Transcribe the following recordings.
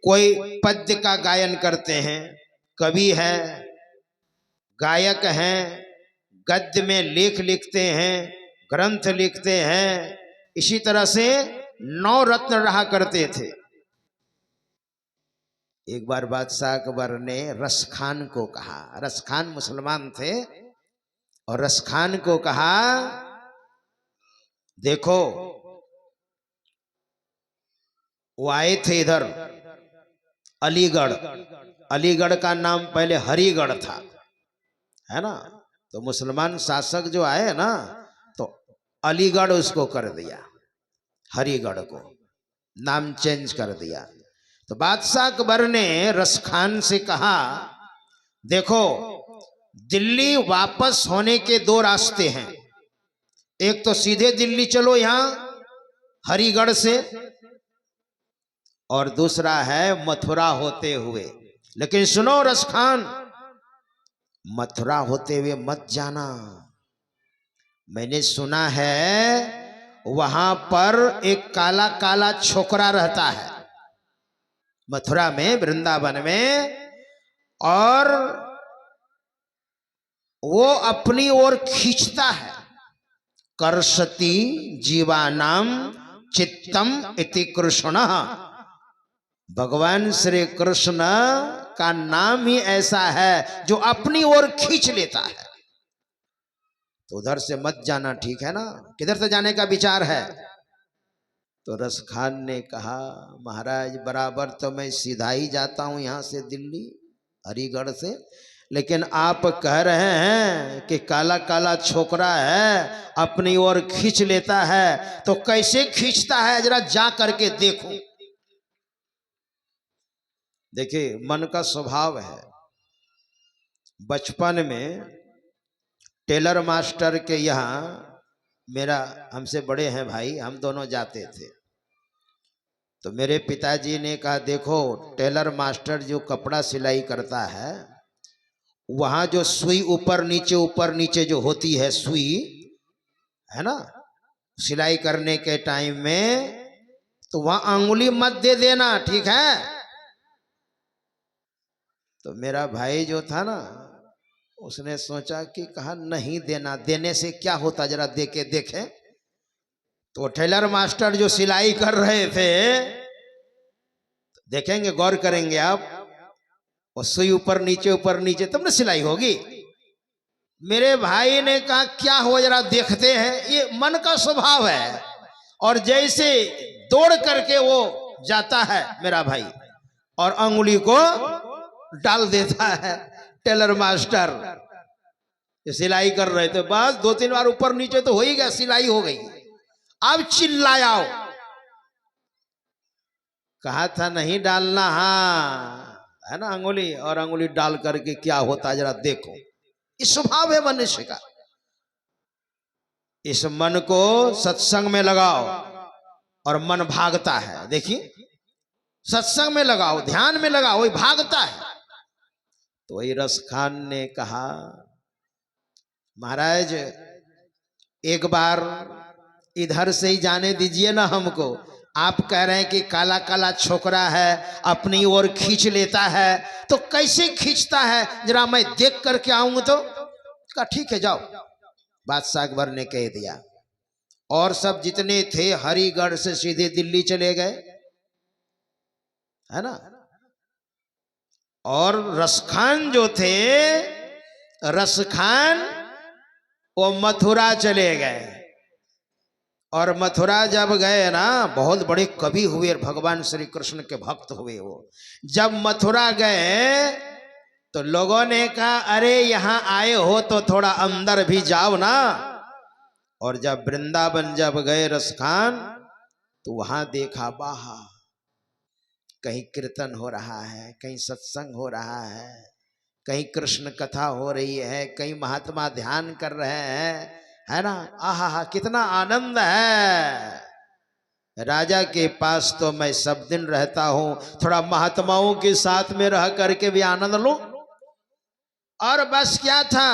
कोई पद्य का गायन करते हैं, कवि हैं, गायक हैं, गद्य में लेख लिखते हैं, ग्रंथ लिखते हैं। इसी तरह से 9 रत्न रहा करते थे। एक बार बादशाह अकबर ने रसखान को कहा, रसखान मुसलमान थे, और रसखान को कहा देखो, वो आए थे इधर अलीगढ़, अलीगढ़ का नाम पहले हरिगढ़ था, है ना। तो मुसलमान शासक जो आए ना, तो अलीगढ़ उसको कर दिया, हरिगढ़ को नाम चेंज कर दिया। तो बादशाह अकबर ने रसखान से कहा देखो, दिल्ली वापस होने के 2 रास्ते हैं। एक तो सीधे दिल्ली चलो यहां हरिगढ़ से, और दूसरा है मथुरा होते हुए। लेकिन सुनो रसखान, मथुरा होते हुए मत जाना। मैंने सुना है वहां पर एक काला काला छोकरा रहता है मथुरा में, वृंदावन में, और वो अपनी ओर खींचता है। कर्षति जीवानाम चित्तम इति कृष्ण। भगवान श्री कृष्ण का नाम ही ऐसा है जो अपनी ओर खींच लेता है। तो उधर से मत जाना, ठीक है ना। किधर से जाने का विचार है? तो रसखान ने कहा महाराज, बराबर तो मैं सीधा ही जाता हूं यहां से दिल्ली हरिगढ़ से, लेकिन आप कह रहे हैं कि काला काला छोकरा है अपनी ओर खींच लेता है, तो कैसे खींचता है जरा जा करके देखो। देखिए, मन का स्वभाव है। बचपन में टेलर मास्टर के यहाँ, मेरा हमसे बड़े हैं भाई, हम दोनों जाते थे। तो मेरे पिताजी ने कहा देखो, टेलर मास्टर जो कपड़ा सिलाई करता है, वहां जो सुई ऊपर नीचे जो होती है सुई, है ना, सिलाई करने के टाइम में, तो वहां अंगुली मत दे देना, ठीक है। तो मेरा भाई जो था ना, उसने सोचा कि कहा नहीं देना, देने से क्या होता, जरा दे के देखें। तो टेलर मास्टर जो सिलाई कर रहे थे, देखेंगे, गौर करेंगे आप, और सुई ऊपर नीचे तब ना सिलाई होगी। मेरे भाई ने कहा क्या हो, जरा देखते हैं। ये मन का स्वभाव है। और जैसे दौड़ करके वो जाता है मेरा भाई, और अंगुली को डाल देता है टेलर मास्टर। सिलाई कर रहे थे, बस 2-3 बार ऊपर नीचे तो हो ही गया, सिलाई हो गई। अब चिल्लाया, कहा था नहीं डालना, हाँ, है ना, अंगुली, और अंगुली डाल करके क्या होता जरा देखो। इस स्वभाव है मनुष्य का। इस मन को सत्संग में लगाओ और मन भागता है। देखिए, सत्संग में लगाओ, ध्यान में लगाओ, वही भागता है। तो वही रसखान ने कहा महाराज, एक बार इधर से ही जाने दीजिए ना हमको। आप कह रहे हैं कि काला काला छोकरा है अपनी ओर खींच लेता है, तो कैसे खींचता है जरा मैं देख करके आऊंगा। तो कहा ठीक है जाओ। बादशाह अकबर ने कह दिया, और सब जितने थे हरिगढ़ से सीधे दिल्ली चले गए, है ना। और रसखान जो थे, रसखान वो मथुरा चले गए। और मथुरा जब गए ना, बहुत बड़े कवि हुए, भगवान श्री कृष्ण के भक्त हुए वो। जब मथुरा गए तो लोगों ने कहा अरे यहाँ आए हो तो थोड़ा अंदर भी जाओ ना। और जब वृंदावन जब गए रसखान, तो वहां देखा बाहर कहीं कीर्तन हो रहा है, कहीं सत्संग हो रहा है, कहीं कृष्ण कथा हो रही है, कहीं महात्मा ध्यान कर रहे हैं, है ना। आहा, कितना आनंद है। राजा के पास तो मैं सब दिन रहता हूं, थोड़ा महात्माओं के साथ में रह करके भी आनंद लूं। और बस क्या था,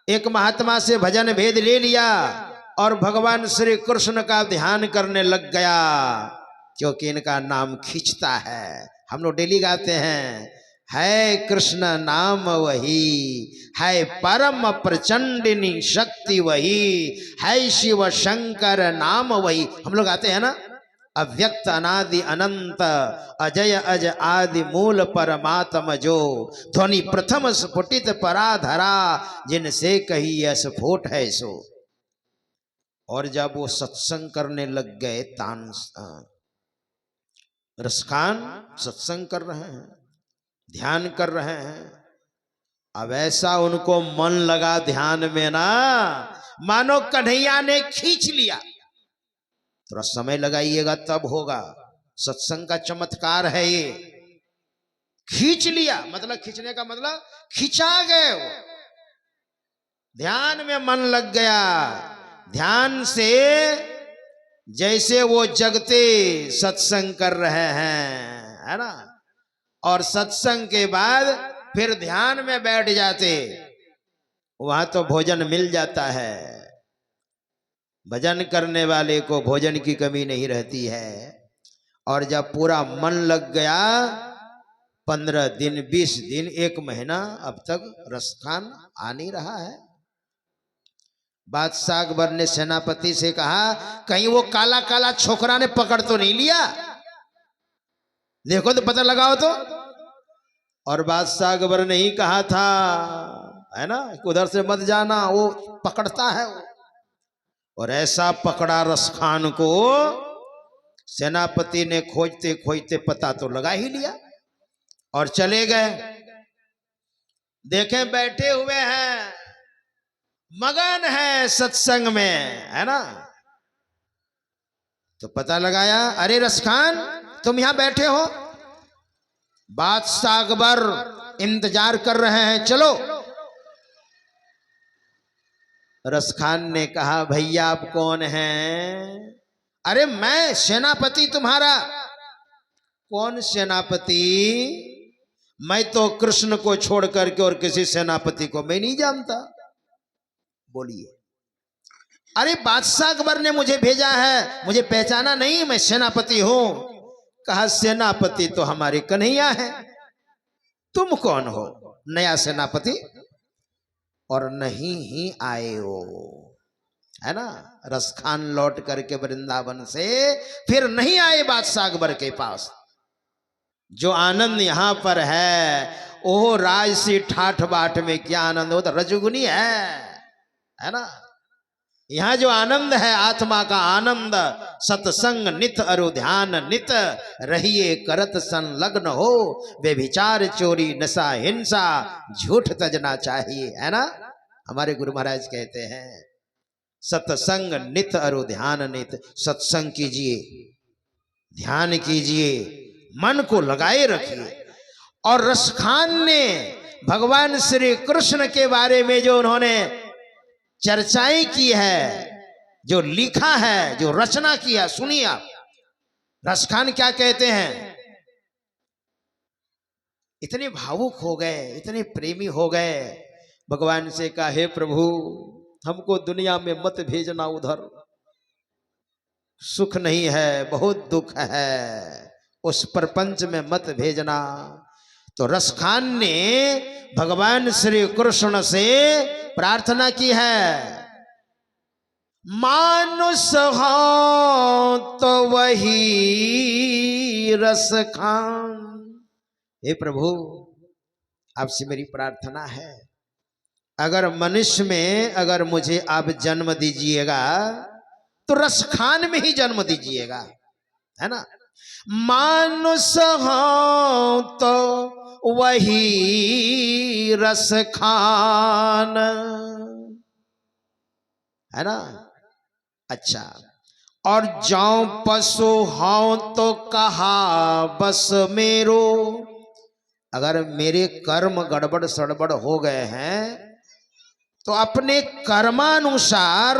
एक महात्मा से भजन भेद ले लिया और भगवान श्री कृष्ण का ध्यान करने लग गया, क्योंकि इनका नाम खींचता है, हम लोग डेली गाते हैं, है कृष्ण नाम वही, है परम प्रचंडिनी शक्ति वही, है शिव शंकर नाम वही। हम लोग गाते हैं ना, अव्यक्त अनादि अनंत अजय अज आदि मूल परमात्म जो, ध्वनि प्रथम स्फुटित पराधरा, जिनसे कही यह स्फोट है सो। और जब वो सत्संग करने लग गए, तान रसखान सत्संग कर रहे हैं, ध्यान कर रहे हैं, अब ऐसा उनको मन लगा ध्यान में ना, मानो कन्हैया ने खींच लिया। थोड़ा समय लगाइएगा तब होगा, सत्संग का चमत्कार है ये। खींच लिया मतलब, खींचने का मतलब खिंचा गए वो, ध्यान में मन लग गया। ध्यान से जैसे वो जगते सत्संग कर रहे हैं, है ना, और सत्संग के बाद फिर ध्यान में बैठ जाते, वहां तो भोजन मिल जाता है। भजन करने वाले को भोजन की कमी नहीं रहती है। और जब पूरा मन लग गया, 15 दिन 20 दिन 1 महीना अब तक रसखान आ नहीं रहा है। बादशाह अकबर ने सेनापति से कहा, कहीं वो काला काला छोकरा ने पकड़ तो नहीं लिया, देखो तो पता लगाओ तो। और बादशाह अकबर ने ही कहा था, है ना, उधर से मत जाना, वो पकड़ता है वो। और ऐसा पकड़ा रसखान को, सेनापति ने खोजते खोजते पता तो लगा ही लिया और चले गए। देखें बैठे हुए हैं, मगन है सत्संग में, है ना। तो पता लगाया, अरे रसखान तुम यहां बैठे हो, बादशाह अकबर इंतजार कर रहे हैं, चलो। रसखान ने कहा, भैया आप कौन हैं? अरे मैं सेनापति तुम्हारा। कौन सेनापति? मैं तो कृष्ण को छोड़ करके और किसी सेनापति को मैं नहीं जानता। बोलिए। अरे बादशाह अकबर ने मुझे भेजा है, मुझे पहचाना नहीं, मैं सेनापति हूं। कहा, सेनापति तो हमारे कन्हैया है, तुम कौन हो? नया सेनापति, और नहीं ही आए हो, है ना। रसखान लौट करके वृंदावन से फिर नहीं आए बादशाह अकबर के पास। जो आनंद यहां पर है, ओह राजसी ठाठ बाट में क्या आनंद हो, तो रजगुनी है ना। यहां जो आनंद है, आत्मा का आनंद, सत्संग नित अरु ध्यान नित, रहिए करत संलग्न हो, व्यभिचार चोरी नशा हिंसा, झूठ तजना चाहिए, है ना। हमारे गुरु महाराज कहते हैं, सत्संग नित अरु ध्यान नित। सत्संग कीजिए, ध्यान कीजिए, मन को लगाए रखिए। और रसखान ने भगवान श्री कृष्ण के बारे में जो उन्होंने चर्चाएं की है, जो लिखा है, जो रचना किया, सुनिए आप। रसखान क्या कहते हैं, इतने भावुक हो गए, इतने प्रेमी हो गए, भगवान से कहा, हे प्रभु हमको दुनिया में मत भेजना, उधर सुख नहीं है, बहुत दुख है, उस प्रपंच में मत भेजना। तो रसखान ने भगवान श्री कृष्ण से प्रार्थना की है, मानुष हो तो वही रसखान। हे प्रभु आपसे मेरी प्रार्थना है, अगर मनुष्य में अगर मुझे आप जन्म दीजिएगा तो रसखान में ही जन्म दीजिएगा, है ना। मानुष हो तो वही रसखान, है ना। अच्छा, और जाऊं पशु हो तो कहा बस मेरो, अगर मेरे कर्म गड़बड़ सड़बड़ हो गए हैं तो अपने कर्मानुसार,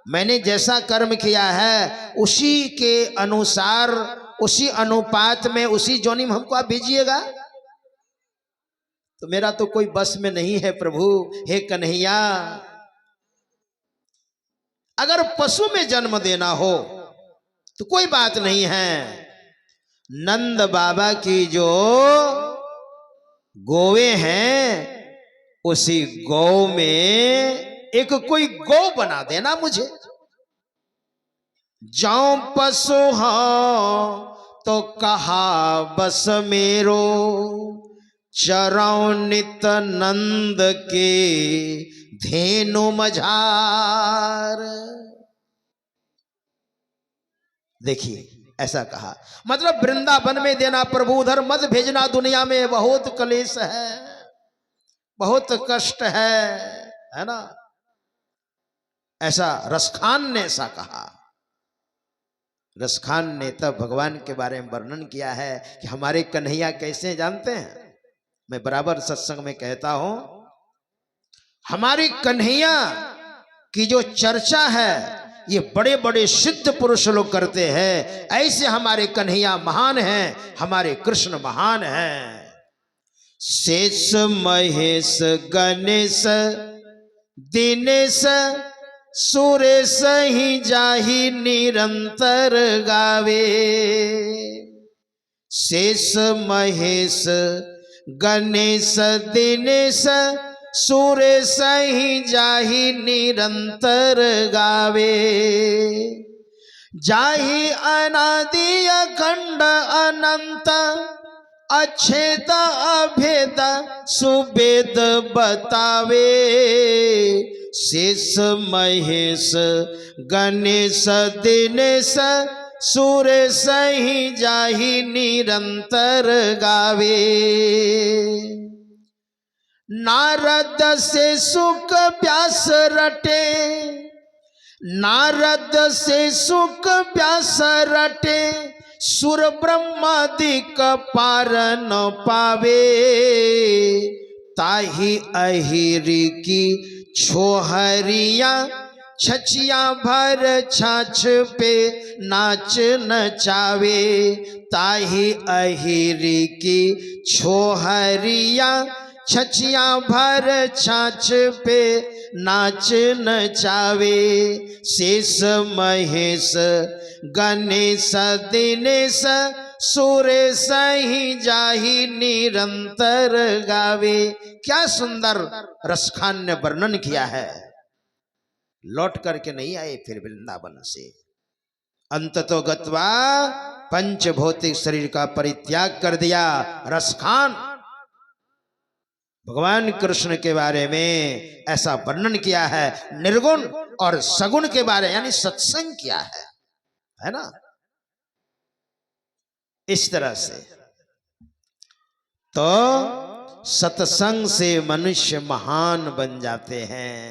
मैंने जैसा कर्म किया है उसी के अनुसार, उसी अनुपात में, उसी जोनी में हमको आप भेजिएगा। तो मेरा तो कोई बस में नहीं है प्रभु, हे कन्हैया। अगर पशु में जन्म देना हो तो कोई बात नहीं है, नंद बाबा की जो गोवे हैं, उसी गौ में एक कोई गौ बना देना मुझे। जाऊं पशु हाँ तो कहा बस मेरो, चरौ नित नंद के धेनु मझार। देखिए ऐसा कहा, मतलब वृंदावन में देना प्रभु, उधर मत भेजना, दुनिया में बहुत कलेश है, बहुत कष्ट है ना। ऐसा रसखान ने ऐसा कहा। रसखान ने तब भगवान के बारे में वर्णन किया है कि हमारे कन्हैया कैसे जानते हैं। मैं बराबर सत्संग में कहता हूं, हमारी कन्हैया की जो चर्चा है ये बड़े बड़े सिद्ध पुरुष लोग करते हैं। ऐसे हमारे कन्हैया महान हैं, हमारे कृष्ण महान हैं। शेष महेश गणेश दिनेश सुरेश ही जाहि निरंतर गावे। शेष महेश गणेश दिनेश सुरेश ही जाहि निरंतर गावे। जाहि अनादि अखंड अनंत अछेद अभेद सुवेद बतावे। शेष महेश गणेश दिनेश सुरेश ही जाहि निरंतर गावे। नारद से सुख व्यास रटे, नारद से सुख व्यास रटे, सुर ब्रह्मादिक पार न पावे। ताहि अहिरी की छोहरिया छछिया भर छाछ पे नाच नचावे। ताहि अहिरी की छोहरिया छछिया भर छाछ पे नाच नचावे। शेष महेश गणेश दिनेश सुरेश ही जाहि निरंतर गावे। क्या सुंदर रसखान ने वर्णन किया है। लौट करके नहीं आए फिर वृंदावन से, अंततो गत्वा पंच भौतिक शरीर का परित्याग कर दिया। रसखान भगवान कृष्ण के बारे में ऐसा वर्णन किया है। निर्गुण और सगुण के बारे यानी सत्संग किया है ना। इस तरह से तो सत्संग से मनुष्य महान बन जाते हैं।